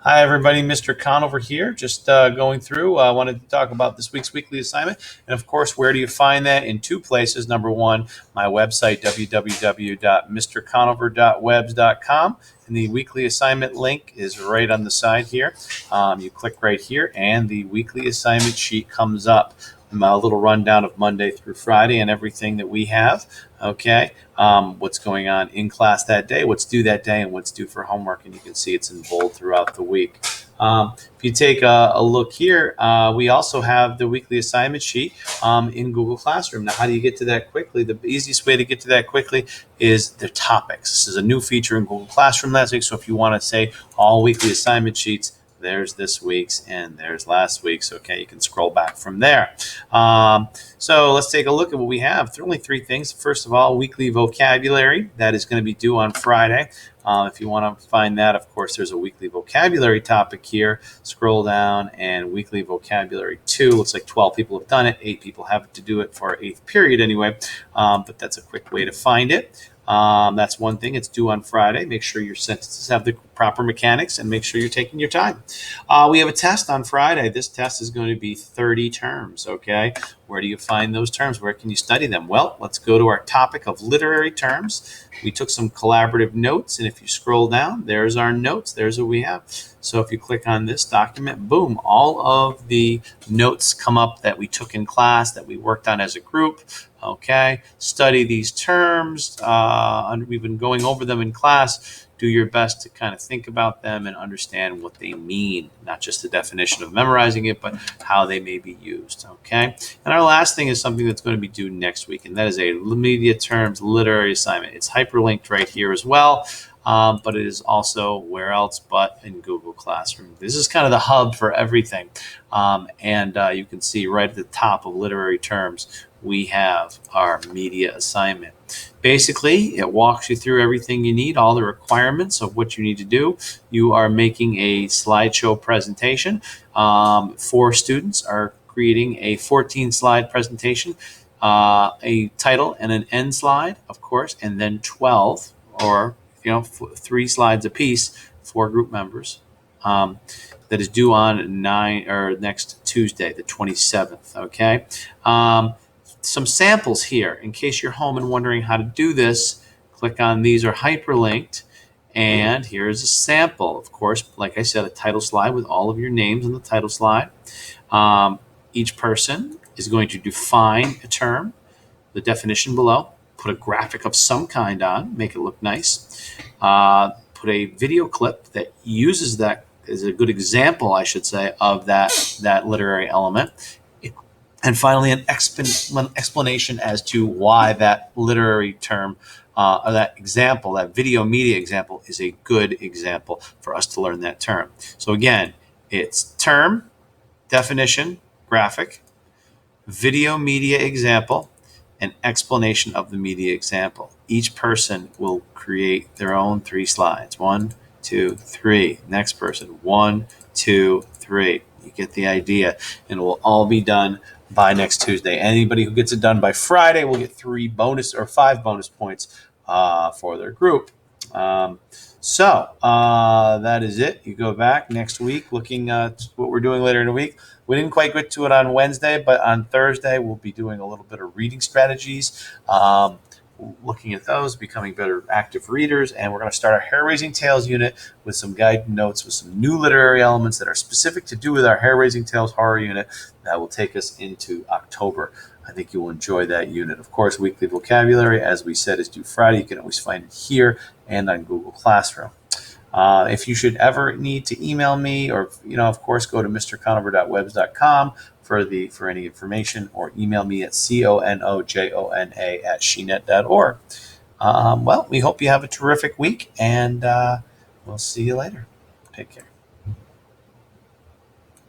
Hi, everybody. Mr. Conover here. Just going through. I wanted to talk about this week's weekly assignment. And of course, where do you find that? In two places. Number one, my website, www.mrconover.webs.com. And the weekly assignment link is right on the side here. You click right here, and the weekly assignment sheet comes up. A little rundown of Monday through Friday and everything that we have. Okay. What's going on in class that day, what's due that day, and what's due for homework. And you can see it's in bold throughout the week. If you take a look here, we also have the weekly assignment sheet in Google Classroom. Now, how do you get to that quickly? The easiest way to get to that quickly is the topics. This is a new feature in Google Classroom last week. So if you want to say all weekly assignment sheets, there's this week's and there's last week's. Okay, you can scroll back from there. So let's take a look at what we have. There are only three things. First of all, weekly vocabulary. That is going to be due on Friday. If you want to find that, of course, there's a weekly vocabulary topic here. Scroll down and weekly vocabulary 2. Looks like 12 people have done it. 8 people have to do it for our 8th period anyway. But that's a quick way to find it. That's one thing. It's due on Friday. Make sure your sentences have the proper mechanics and make sure you're taking your time. We have a test on Friday. This test is going to be 30 terms, okay? Where do you find those terms? Where can you study them? Well, let's go to our topic of literary terms. We took some collaborative notes, and if you scroll down, there's our notes. There's what we have. So if you click on this document, boom, all of the notes come up that we took in class, that we worked on as a group. Okay, study these terms. We've been going over them in class. Do your best to kind of think about them and understand what they mean, not just the definition of memorizing it, but how they may be used. Okay, and our last thing is something that's going to be due next week, and that is a media terms literary assignment. It's hyperlinked right here as well. But it is also where else but in Google Classroom. This is kind of the hub for everything. And you can see right at the top of literary terms, we have our media assignment. Basically, it walks you through everything you need, all the requirements of what you need to do. You are making a slideshow presentation. 4 students are creating a 14-slide presentation, a title and an end slide, of course, and then 12 or 3 slides apiece for group members. That is due on next Tuesday, the 27th. Okay. Some samples here in case you're home and wondering how to do this. Click on these are hyperlinked, and here's a sample. Of course, like I said, a title slide with all of your names in the title slide. Each person is going to define a term, the definition below. Put a graphic of some kind on, make it look nice. Put a video clip that uses that as a good example, I should say, of that literary element. And finally, an explanation as to why that literary term or that example, that video media example, is a good example for us to learn that term. So again, it's term, definition, graphic, video media example, an explanation of the media example. Each person will create their own 3 slides. 1, 2, 3. Next person. 1, 2, 3. You get the idea. And it will all be done by next Tuesday. Anybody who gets it done by Friday will get 5 bonus points for their group. So that is it. You go back next week looking at what we're doing later in the week. We didn't quite get to it on Wednesday, but on Thursday we'll be doing a little bit of reading strategies, looking at those, becoming better active readers, and we're going to start our hair-raising tales unit with some guide notes with some new literary elements that are specific to do with our hair-raising tales horror unit that will take us into October. I think you will enjoy that unit. Of course, weekly vocabulary, as we said, is due Friday. You can always find it here and on Google Classroom. If you should ever need to email me, or of course, go to mrconover.webs.com for any information, or email me at conojona@sheenet.org. Well, we hope you have a terrific week, and we'll see you later. Take care.